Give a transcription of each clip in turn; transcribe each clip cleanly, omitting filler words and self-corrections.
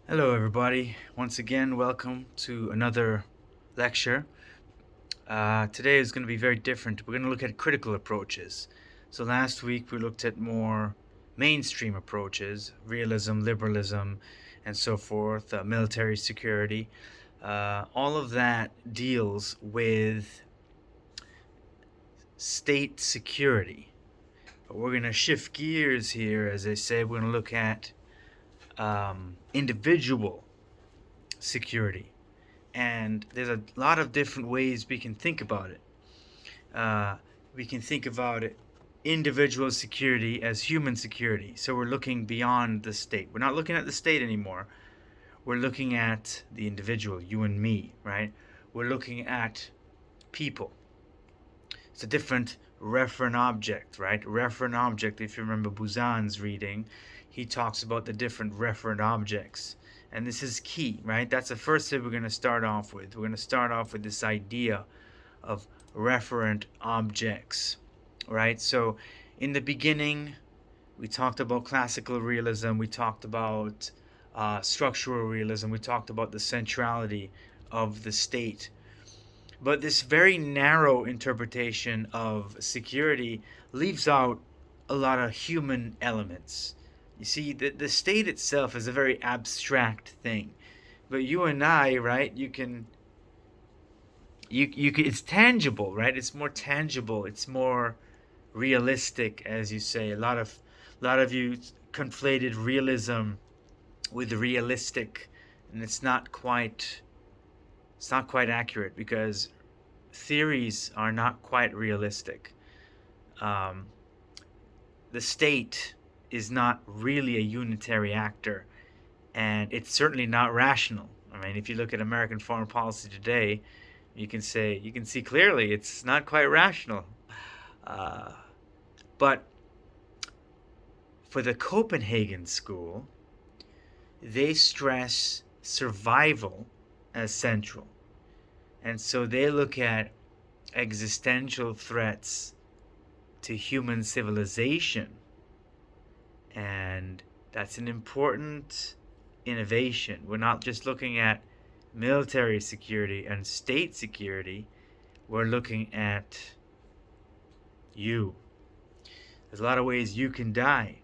Hello, everybody. Once again, welcome to another lecture. Today is going to be very different. We're going to look at critical approaches. So, last week we looked at more mainstream approaches realism, liberalism, and so forth, military security. All of that deals with state security. But we're going to shift gears here, as I say. We're going to look at individual security. And there's a lot of different ways we can think about it. We can think about it individual security as human security. So we're looking beyond the state. We're not looking at the state anymore. We're looking at the individual, you and me, right? We're looking at people. It's a different referent object, right? Referent object, if you remember Buzan's reading, he talks about the different referent objects. And this is key, right? That's the first thing we're going to start off with. We're going to start off with this idea of referent objects, right? So in the beginning, we talked about classical realism, we talked about structural realism, we talked about the centrality of the state. But this very narrow interpretation of security leaves out a lot of human elements. You see, the state itself is a very abstract thing. But you and I, right, it's tangible, right? It's more tangible. It's more realistic, as you say. A lot of you conflated realism with realistic, and it's not quite accurate because theories are not quite realistic. Um, the state is not really a unitary actor, and it's certainly not rational. I mean, if you look at American foreign policy today, you can see clearly it's not quite rational. Uh, but for the Copenhagen school, they stress survival as central. And so they look at existential threats to human civilization. And that's an important innovation. We're not just looking at military security and state security, we're looking at you. There's a lot of ways you can die.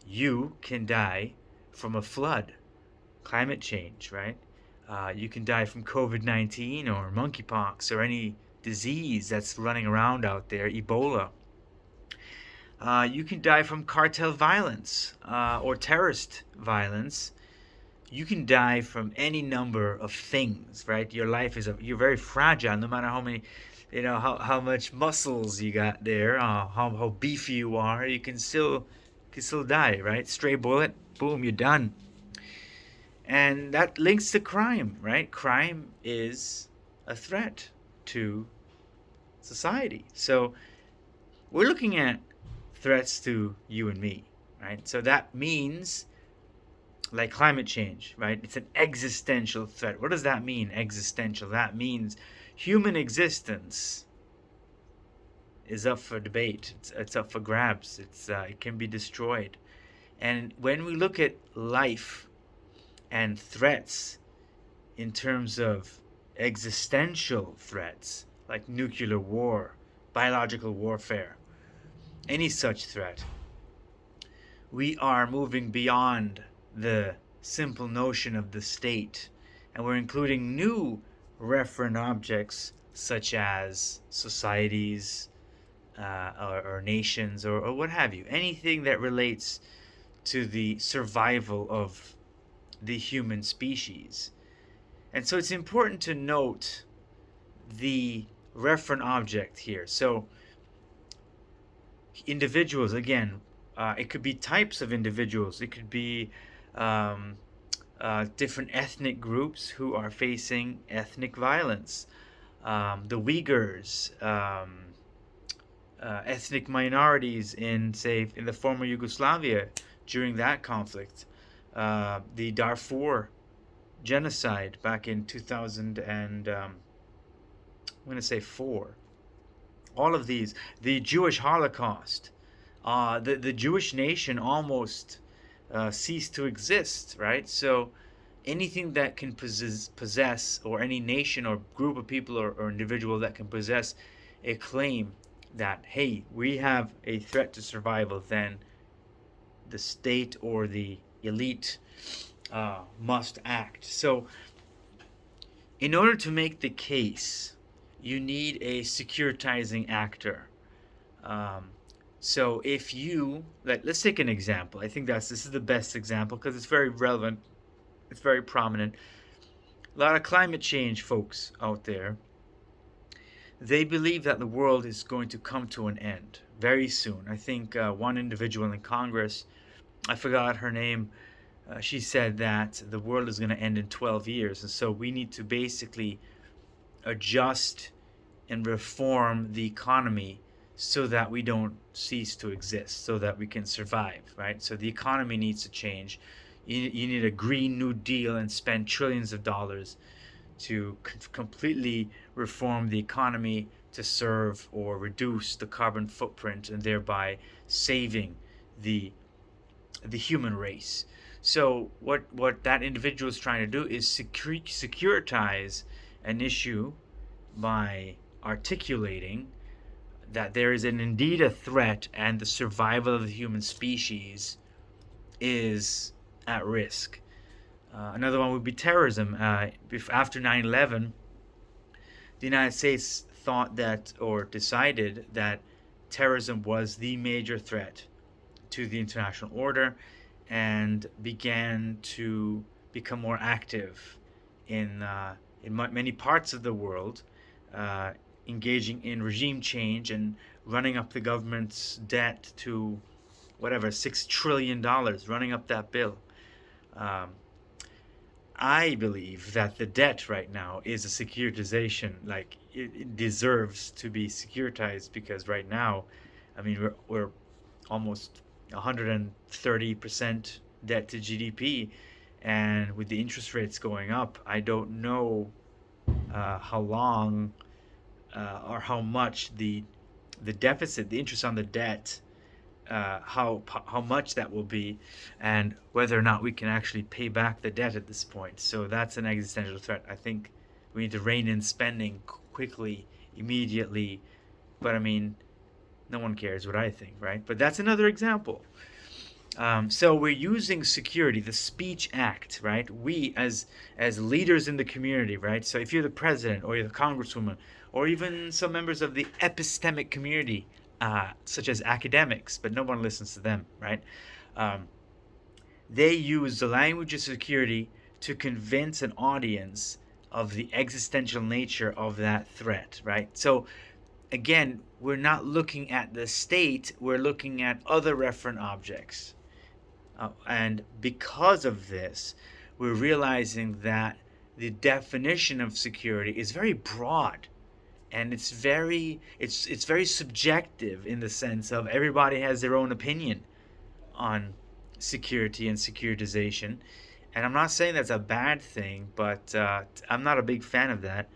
You can die from a flood, climate change, right? You can die from COVID-19 or monkeypox or any disease that's running around out there, Ebola. You can die from cartel violence or terrorist violence. You can die from any number of things, right? Your life you're very fragile, no matter how many, how much muscles you got there, how beefy you are. You can still die, right? Stray bullet, boom, you're done. And that links to crime, right? Crime is a threat to society. So we're looking at threats to you and me, right? So that means, like climate change, right? It's an existential threat. What does that mean, existential? That means human existence is up for debate. It's up for grabs. It can be destroyed. And when we look at life and threats in terms of existential threats like nuclear war, biological warfare, any such threat, we are moving beyond the simple notion of the state, and we're including new referent objects such as societies or nations or what have you, anything that relates to the survival of the human species. And so it's important to note the referent object here. So individuals, again, it could be types of individuals. It could be different ethnic groups who are facing ethnic violence. The Uyghurs, ethnic minorities in the former Yugoslavia during that conflict. The Darfur genocide back in 2000 and I'm going to say 4. All of these, the Jewish Holocaust, the Jewish nation almost ceased to exist, right? So anything that can possess, or any nation or group of people or individual that can possess a claim that, hey, we have a threat to survival, then the state or the elite must act. So in order to make the case, you need a securitizing actor. So if you, let's take an example. I think this is the best example because it's very relevant. It's very prominent. A lot of climate change folks out there, they believe that the world is going to come to an end very soon. I think one individual in Congress, I forgot her name, she said that the world is going to end in 12 years. And so we need to basically adjust and reform the economy so that we don't cease to exist, so that we can survive, right? So the economy needs to change. You need a Green New Deal and spend trillions of dollars to completely reform the economy to serve or reduce the carbon footprint and thereby saving the human race. So what that individual is trying to do is securitize an issue by articulating that there is indeed a threat and the survival of the human species is at risk. Another one would be terrorism. After 9/11, the United States thought that, or decided that, terrorism was the major threat to the international order, and began to become more active in many parts of the world, engaging in regime change and running up the government's debt to whatever, $6 trillion, running up that bill. I believe that the debt right now is a securitization. Like, it deserves to be securitized, because right now, I mean, we're almost 130% debt to GDP, and with the interest rates going up, I don't know how long or how much the deficit, the interest on the debt, how much that will be, and whether or not we can actually pay back the debt at this point. So that's an existential threat. I think we need to rein in spending quickly, immediately. But I mean, no one cares what I think, right? But that's another example. So we're using security, the Speech Act, right? We as leaders in the community, right? So if you're the president or you're the congresswoman, or even some members of the epistemic community, such as academics, but no one listens to them, right? They use the language of security to convince an audience of the existential nature of that threat, right? So again, we're not looking at the state, we're looking at other referent objects. And because of this, we're realizing that the definition of security is very broad, and it's very subjective, in the sense of everybody has their own opinion on security and securitization. And I'm not saying that's a bad thing, but I'm not a big fan of that,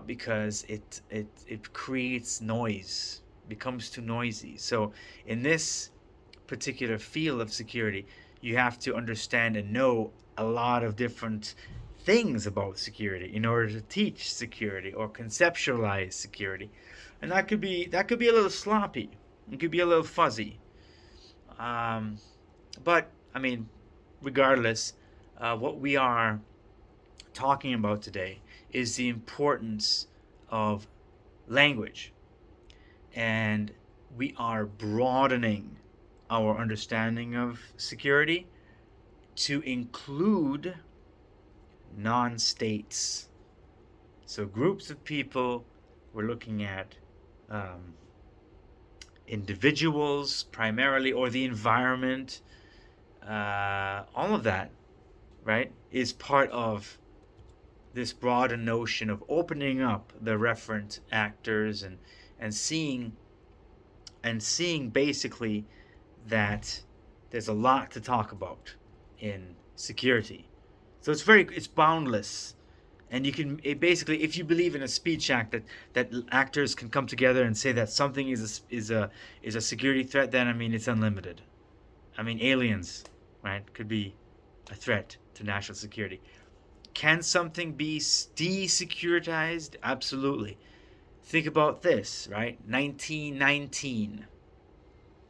because it creates noise, becomes too noisy. So in this particular field of security, you have to understand and know a lot of different things about security in order to teach security or conceptualize security, and that could be a little sloppy. It could be a little fuzzy. But I mean, regardless, what we are talking about today is the importance of language, and we are broadening our understanding of security to include non-states. So groups of people, we're looking at individuals primarily, or the environment, all of that, right, is part of this broader notion of opening up the referent actors and seeing basically that there's a lot to talk about in security. So it's boundless, and you can basically, if you believe in a Speech Act that actors can come together and say that something is a security threat, then I mean, it's unlimited. I mean, aliens, right, could be a threat to national security. Can something be desecuritized? Absolutely. Think about this, right? 1919.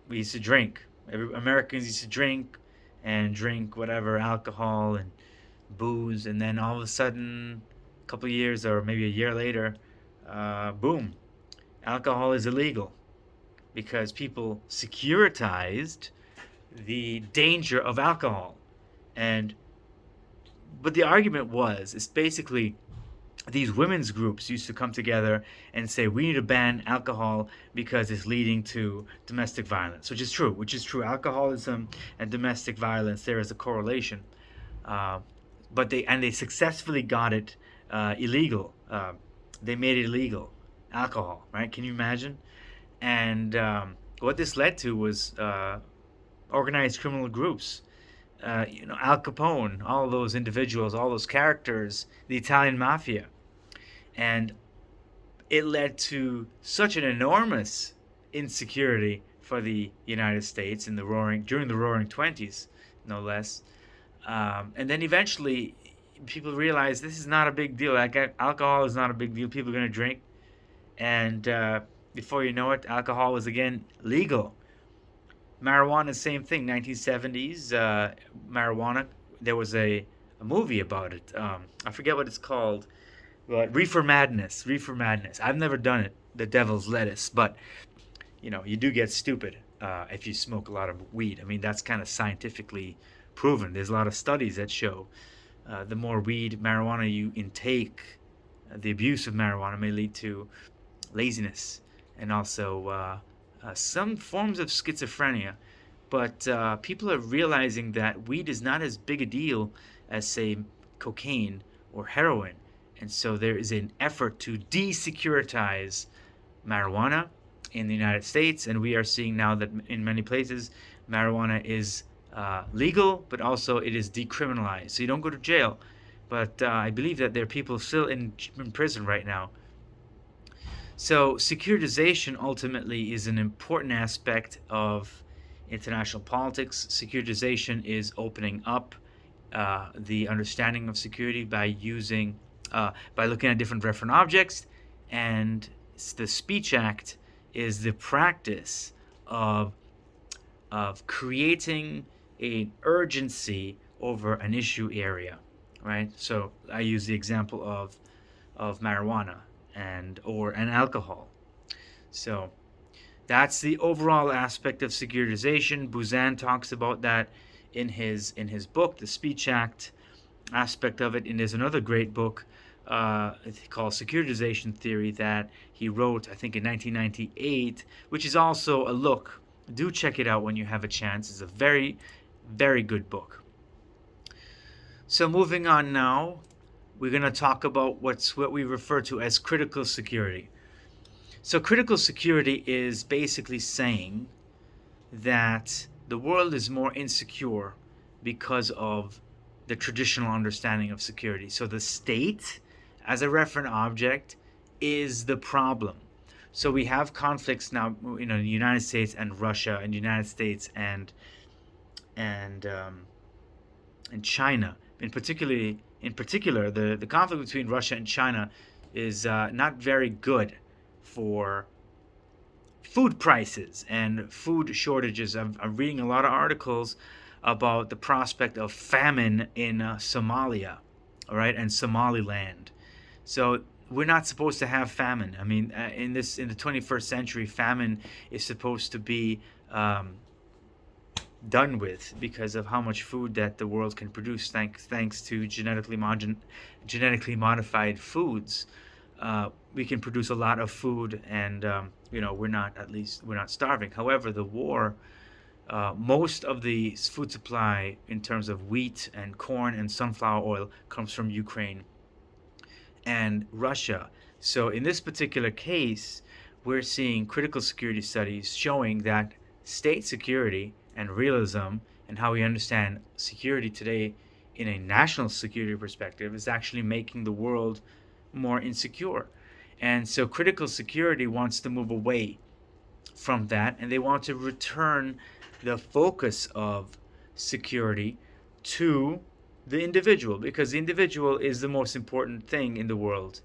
We used to drink. Americans used to drink whatever alcohol and booze, and then all of a sudden, a couple of years or maybe a year later, boom, alcohol is illegal because people securitized the danger of alcohol. And but the argument was, it's basically these women's groups used to come together and say we need to ban alcohol because it's leading to domestic violence, which is true. Alcoholism and domestic violence, there is a correlation. But they successfully got it illegal. They made it illegal, alcohol, right? Can you imagine? And what this led to was organized criminal groups. Al Capone, all those individuals, all those characters, the Italian mafia. And it led to such an enormous insecurity for the United States during the Roaring Twenties, no less. And then eventually, people realized this is not a big deal. Like, alcohol is not a big deal. People are going to drink. And before you know it, alcohol was again legal. Marijuana, same thing. 1970s, marijuana. There was a movie about it. I forget what it's called. But Reefer Madness. I've never done it. The Devil's Lettuce. But you do get stupid if you smoke a lot of weed. I mean, that's kind of scientifically proven. There's a lot of studies that show the more marijuana you intake, the abuse of marijuana may lead to laziness and also some forms of schizophrenia. But people are realizing that weed is not as big a deal as, say, cocaine or heroin. And so there is an effort to desecuritize marijuana in the United States. And we are seeing now that in many places, marijuana is legal, but also it is decriminalized. So you don't go to jail. But I believe that there are people still in prison right now. So securitization ultimately is an important aspect of international politics. Securitization is opening up the understanding of security by looking at different referent objects, and the Speech Act is the practice of creating an urgency over an issue area, right? So I use the example of marijuana or alcohol. So that's the overall aspect of securitization. Buzan talks about that in his book, The Speech Act aspect of it. And there's another great book called Securitization Theory that he wrote, I think, in 1998, which is also a look. Do check it out when you have a chance. It's a very, very good book. So moving on now, we're going to talk about what we refer to as critical security. So critical security is basically saying that the world is more insecure because of the traditional understanding of security. So the state, as a referent object, is the problem. So we have conflicts now, in the United States and Russia, and the United States and China. In particular, the conflict between Russia and China is not very good for food prices and food shortages. I'm reading a lot of articles about the prospect of famine in Somalia, all right, and Somaliland. So we're not supposed to have famine. I mean, in the 21st century, famine is supposed to be done with because of how much food that the world can produce thanks to genetically modified foods. We can produce a lot of food, and we're not starving. However, the war, most of the food supply in terms of wheat and corn and sunflower oil comes from Ukraine and Russia. So in this particular case, we're seeing critical security studies showing that state security and realism and how we understand security today in a national security perspective is actually making the world more insecure. And so critical security wants to move away from that, and they want to return the focus of security to the individual, because the individual is the most important thing in the world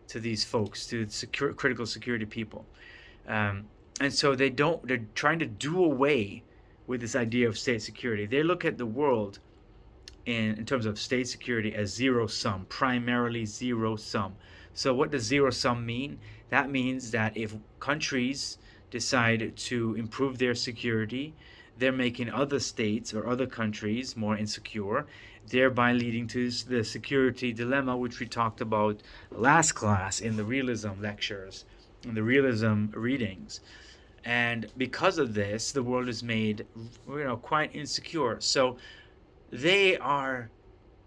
to these folks, to critical security people. And so they're trying to do away with this idea of state security. They look at the world in terms of state security as zero sum, primarily zero sum. So what does zero sum mean? That means that if countries decide to improve their security, they're making other states or other countries more insecure, thereby leading to the security dilemma, which we talked about last class in the realism lectures, in the realism readings. And because of this, the world is made, quite insecure. So they are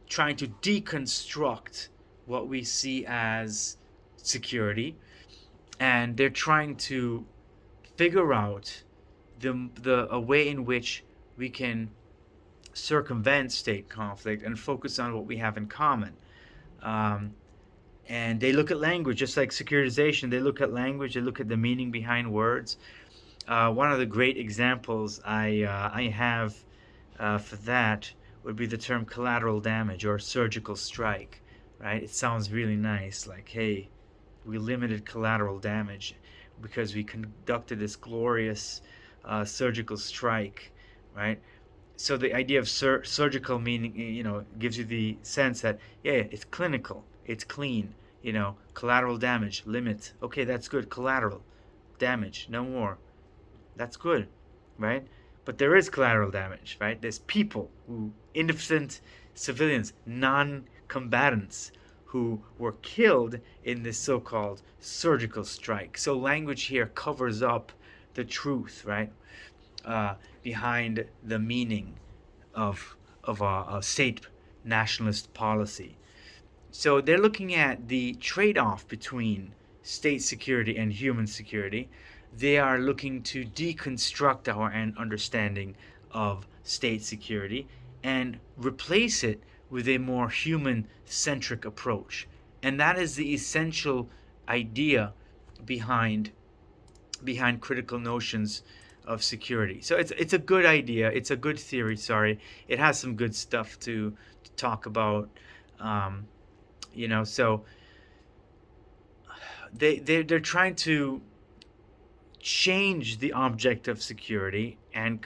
trying to deconstruct what we see as security, and they're trying to figure out a way in which we can circumvent state conflict and focus on what we have in common. And they look at language, just like securitization. They look at language, they look at the meaning behind words. One of the great examples I have for that would be the term collateral damage or surgical strike, right? It sounds really nice, like, hey, we limited collateral damage because we conducted this glorious surgical strike, right? So the idea of surgical meaning, gives you the sense that, yeah, it's clinical, it's clean, collateral damage, limit. Okay, that's good. Collateral damage, no more. That's good, right? But there is collateral damage, right? There's people innocent civilians, non-combatants, who were killed in this so-called surgical strike. So language here covers up the truth, right, behind the meaning of a state nationalist policy. So they're looking at the trade-off between state security and human security. They are looking to deconstruct our understanding of state security and replace it with a more human-centric approach. And that is the essential idea behind critical notions of security. So it's a good idea. It's a good theory. Sorry, it has some good stuff to talk about. So they're trying to change the object of security, and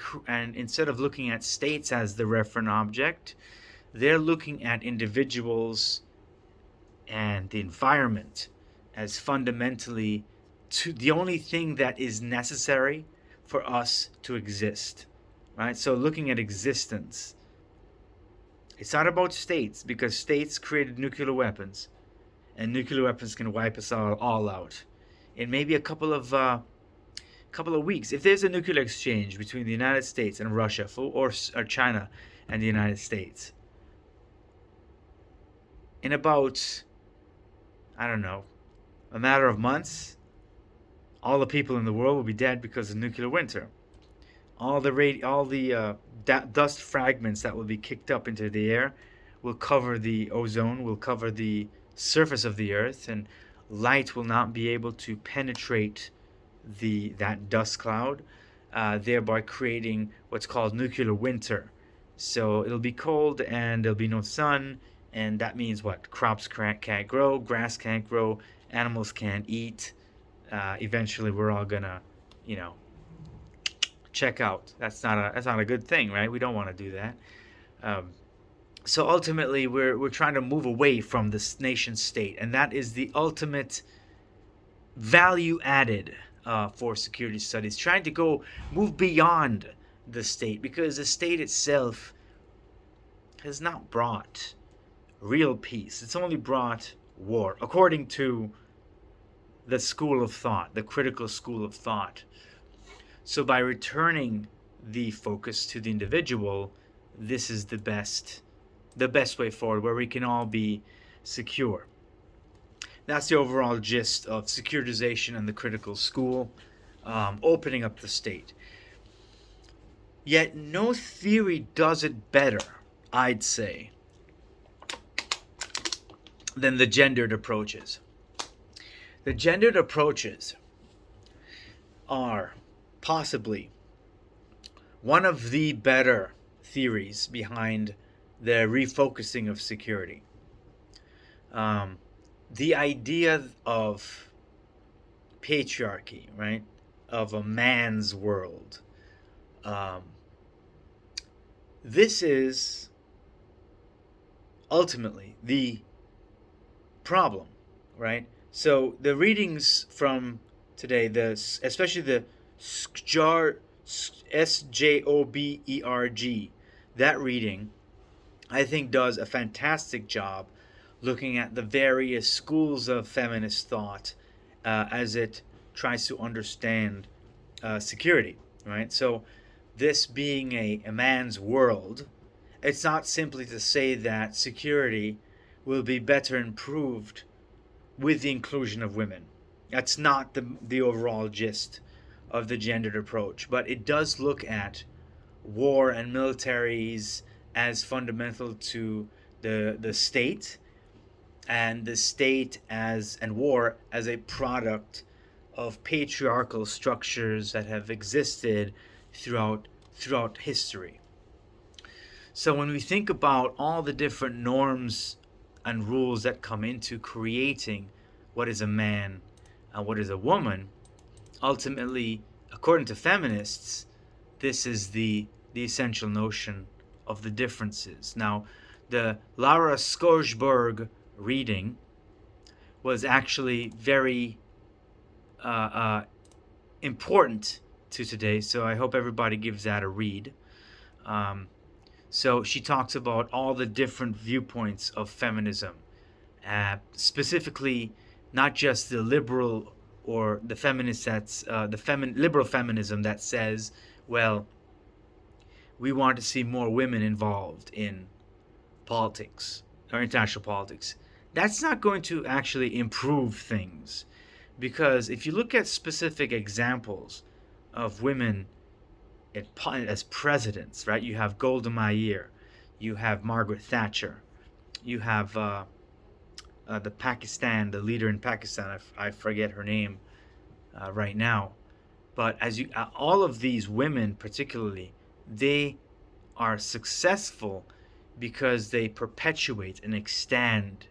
instead of looking at states as the referent object, they're looking at individuals and the environment as fundamentally the only thing that is necessary for us to exist, right? So looking at existence, it's not about states, because states created nuclear weapons, and nuclear weapons can wipe us all out in maybe a couple of weeks. If there's a nuclear exchange between the United States and Russia, or China and the United States, in about, I don't know, a matter of months, all the people in the world will be dead because of nuclear winter. All the dust fragments that will be kicked up into the air will cover the ozone, will cover the surface of the earth, and light will not be able to penetrate that dust cloud, thereby creating what's called nuclear winter. So it'll be cold and there'll be no sun, and that means what? Crops can't grow, grass can't grow, animals can't eat. Eventually, we're all gonna, check out. That's not a good thing, right? We don't want to do that. So ultimately, we're trying to move away from this nation state, and that is the ultimate value added for security studies. Trying to move beyond the state, because the state itself has not brought real peace. It's only brought war, according to the school of thought, the critical school of thought. So by returning the focus to the individual, this is the best way forward, where we can all be secure. That's the overall gist of securitization and the critical school, opening up the state. Yet no theory does it better, I'd say, than the gendered approaches. The gendered approaches are possibly one of the better theories behind the refocusing of security. The idea of patriarchy, right, of a man's world. Um, this is ultimately the problem, right? So the readings from today, especially the SJOBERG, that reading, I think does a fantastic job looking at the various schools of feminist thought as it tries to understand security, right? So this being a man's world, it's not simply to say that security will be better improved with the inclusion of women. That's not the overall gist of the gendered approach, but it does look at war and militaries as fundamental to the state, and the state as and war as a product of patriarchal structures that have existed throughout history. So when we think about all the different norms and rules that come into creating what is a man and what is a woman, ultimately, according to feminists, this is the essential notion of the differences. Now, the Lara Skogsberg reading was actually very important to today, so I hope everybody gives that a read. So she talks about all the different viewpoints of feminism, specifically not just the liberal or the feminist that's liberal feminism that says, well, we want to see more women involved in politics or international politics. That's not going to actually improve things, because if you look at specific examples of women as presidents, right? You have Golda Meir, you have Margaret Thatcher, you have the leader in Pakistan. I forget her name right now, but all of these women, particularly, they are successful because they perpetuate and extend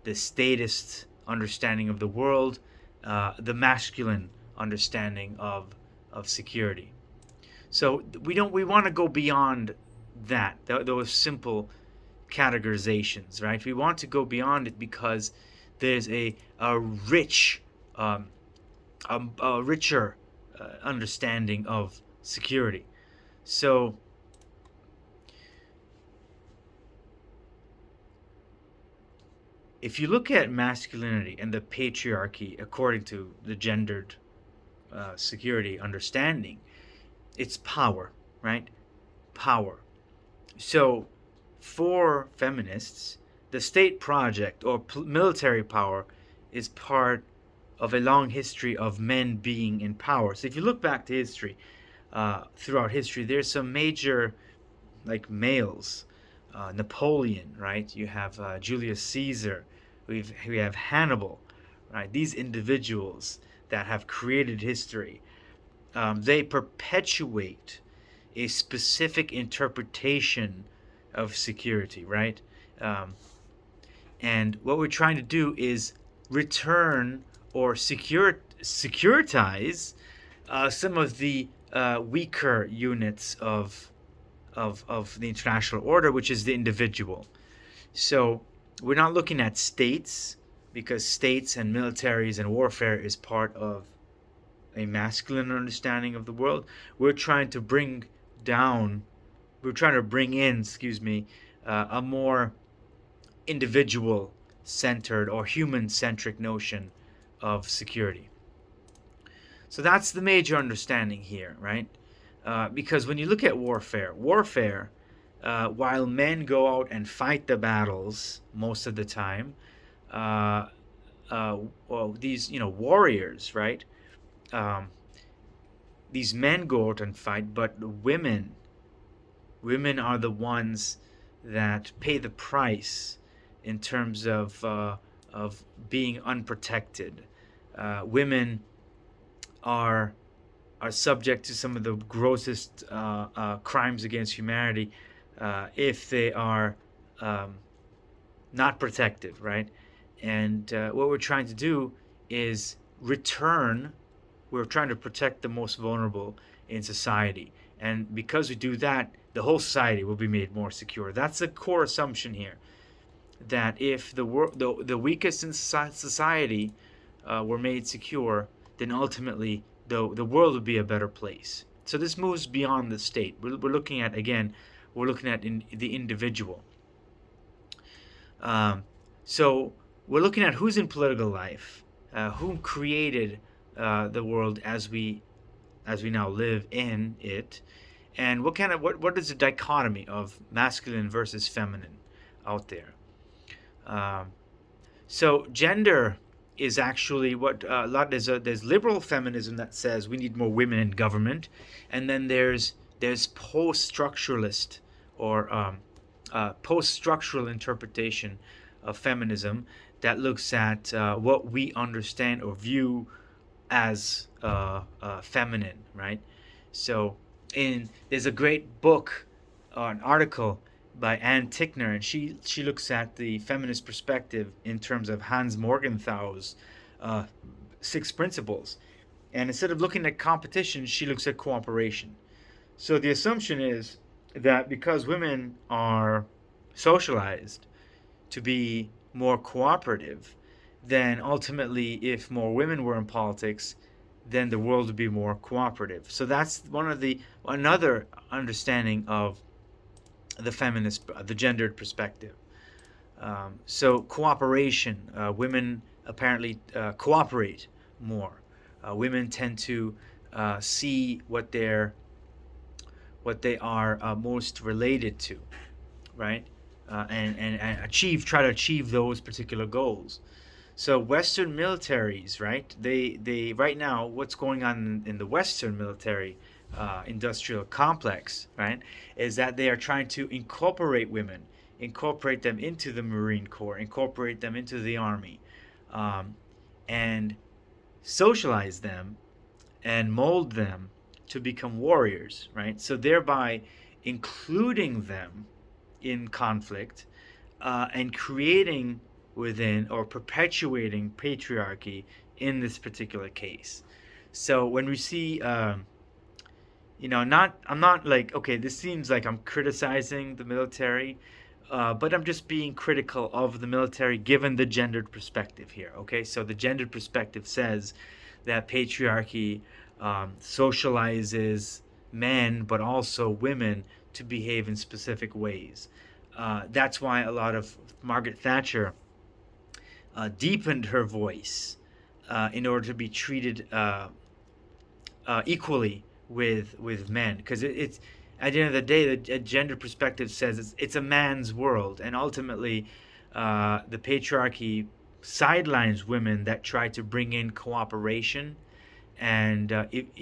the statist understanding of the world, the masculine understanding of security. So we want to go beyond that, those simple categorizations, right? We want to go beyond it because there's a richer understanding of security. So if you look at masculinity and the patriarchy according to the gendered security understanding, it's power, right? Power. So for feminists, the state project or military power is part of a long history of men being in power. So if you look back to history, throughout history, there's some major males. Napoleon, right? You have Julius Caesar. We have Hannibal, right? These individuals that have created history, they perpetuate a specific interpretation of security, right? And what we're trying to do is return or securitize some of the weaker units of the international order, which is the individual. So we're not looking at states, because states and militaries and warfare is part of a masculine understanding of the world. We're trying to bring in, a more individual-centered or human-centric notion of security. So that's the major understanding here, right? Because when you look at warfare, while men go out and fight the battles most of the time, these warriors, right? These men go out and fight, but women are the ones that pay the price in terms of being unprotected. Women are subject to some of the grossest crimes against humanity if they are um, not protective, right? And what we're trying to do is we're trying to protect the most vulnerable in society. And because we do that, the whole society will be made more secure. That's the core assumption here. That if the weakest in society were made secure, then ultimately the world would be a better place. So this moves beyond the state. We're looking at, again, we're looking at the individual. Um, so we're looking at who's in political life, who created the world as we now live in it, and what is the dichotomy of masculine versus feminine out there. Um, so gender is actually what a lot there's liberal feminism that says we need more women in government, and then there's post-structuralist or post-structural interpretation of feminism that looks at what we understand or view as feminine, right? So, there's a great book or an article by Ann Tickner, and she looks at the feminist perspective in terms of Hans Morgenthau's uh, six principles. And instead of looking at competition, she looks at cooperation. So the assumption is that because women are socialized to be more cooperative, then ultimately, if more women were in politics, then the world would be more cooperative. So that's another understanding of the gendered perspective. So cooperation, women apparently cooperate more. Women tend to see what they are most related to, right? And try to achieve those particular goals. So Western militaries, right? They right now, what's going on in the Western military industrial complex, right, is that they are trying to incorporate them into the Marine Corps, incorporate them into the Army, um, and socialize them and mold them to become warriors, right? So thereby including them in conflict and creating within or perpetuating patriarchy in this particular case. So when we see, I'm not like, okay, this seems like I'm criticizing the military, but I'm just being critical of the military given the gendered perspective here. Okay, so the gendered perspective says that patriarchy socializes men, but also women to behave in specific ways. That's why a lot of Margaret Thatcher deepened her voice in order to be treated equally with men, because it's at the end of the day, the gender perspective says it's a man's world, and ultimately, the patriarchy sidelines women that try to bring in cooperation, and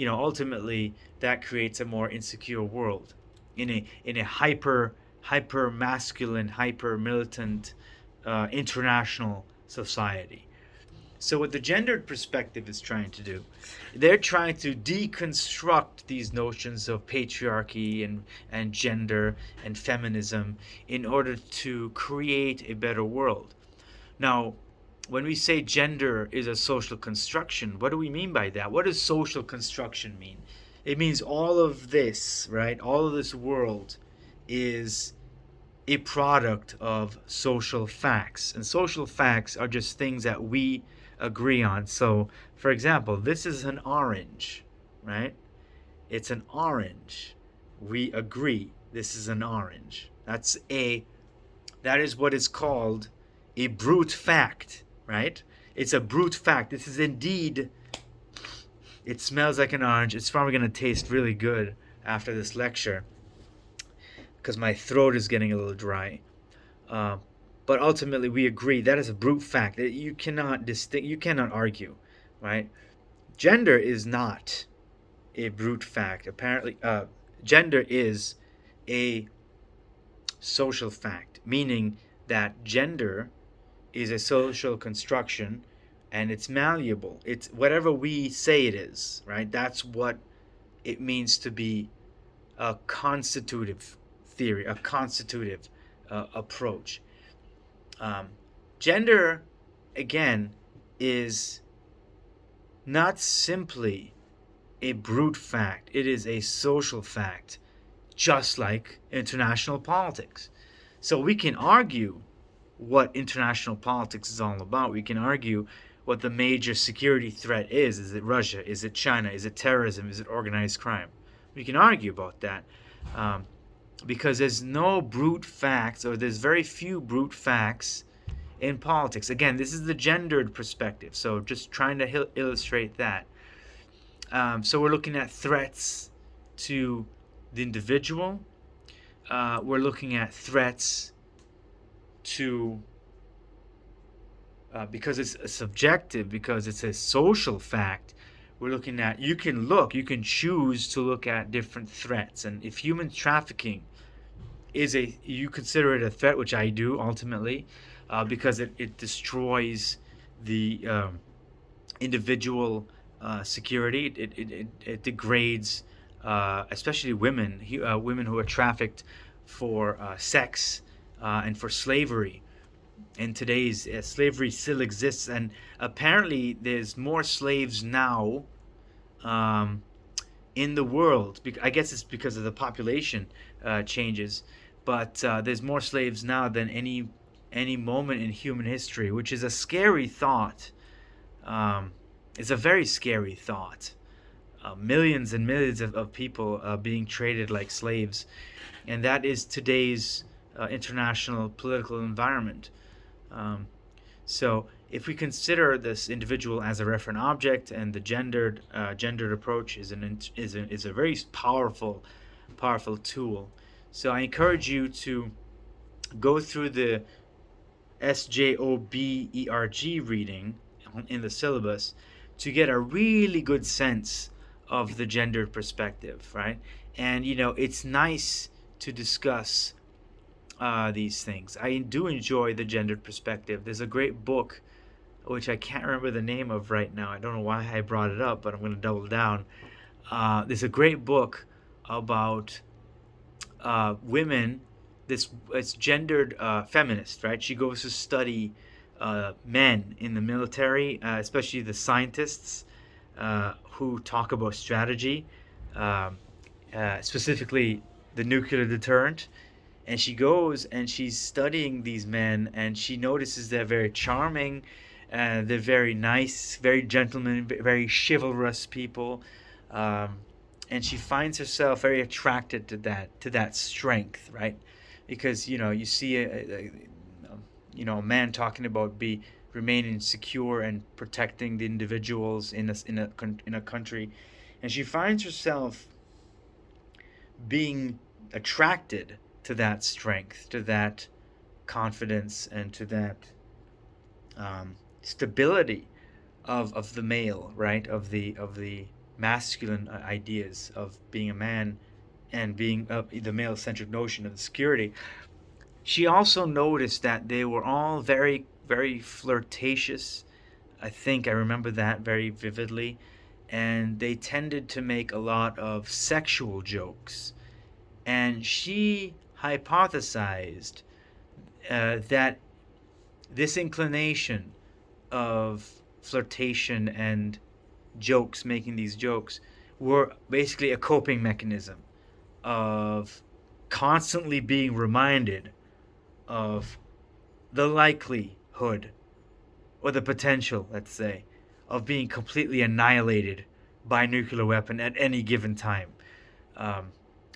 ultimately that creates a more insecure world in a hyper masculine, hyper militant international society. So what the gendered perspective is trying to do, they're trying to deconstruct these notions of patriarchy and gender and feminism in order to create a better world. Now, when we say gender is a social construction, what do we mean by that? What does social construction mean? It means all of this, right? All of this world is a product of social facts. And social facts are just things that we agree on. So, for example, this is an orange, right? It's an orange. We agree this is an orange. That is what is called a brute fact, right? It's a brute fact. This is indeed, it smells like an orange. It's probably going to taste really good after this lecture because my throat is getting a little dry. But ultimately, we agree that is a brute fact. You cannot you cannot argue, right? Gender is not a brute fact. Apparently, gender is a social fact, meaning that gender is a social construction and it's malleable. It's whatever we say it is, right? That's what it means to be a constitutive theory, a constitutive approach. Gender, again, is not simply a brute fact, it is a social fact, just like international politics. So we can argue what international politics is all about. We can argue what the major security threat is. Is it Russia? Is it China? Is it terrorism? Is it organized crime? We can argue about that because there's no brute facts, or there's very few brute facts in politics. Again, this is the gendered perspective, so just trying to illustrate that. So we're looking at threats to the individual. We're looking at threats to, because it's a subjective, because it's a social fact, we're looking at, you can choose to look at different threats. And if human trafficking you consider it a threat, which I do ultimately, because it destroys the individual security. It degrades, especially women who are trafficked for sex and for slavery. In today's slavery still exists, and apparently there's more slaves now in the world. I guess it's because of the population changes, but there's more slaves now than any moment in human history, which is a scary thought. It's a very scary thought. Millions and millions of people being traded like slaves, and that is today's international political environment. So if we consider this individual as a referent object, and the gendered approach is a very powerful tool. So I encourage you to go through the SJOBERG reading in the syllabus to get a really good sense of the gendered perspective, right? And it's nice to discuss these things. I do enjoy the gendered perspective. There's a great book, which I can't remember the name of right now. I don't know why I brought it up, but I'm going to double down. There's a great book about women. It's gendered feminist, right? She goes to study men in the military, especially the scientists who talk about strategy, specifically the nuclear deterrent. And she goes and she's studying these men, and she notices they're very charming, they're very nice, very gentlemen, very chivalrous people, and she finds herself very attracted to that strength, right? Because you see a man talking about remaining secure and protecting the individuals in a country, and she finds herself being attracted to that strength, to that confidence, and to that stability of the male, right? Of the masculine ideas of being a man, and being the male-centric notion of security. She also noticed that they were all very, very flirtatious. I think I remember that very vividly. And they tended to make a lot of sexual jokes. And she hypothesized that this inclination of flirtation and jokes, making these jokes, were basically a coping mechanism of constantly being reminded of the likelihood, or the potential, let's say, of being completely annihilated by a nuclear weapon at any given time.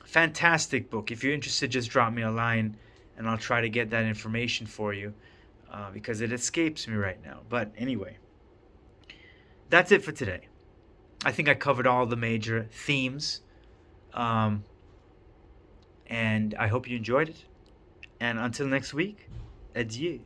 Fantastic book. If you're interested, just drop me a line and I'll try to get that information for you, because it escapes me right now. But anyway, that's it for today. I think I covered all the major themes, and I hope you enjoyed it. And until next week, adieu.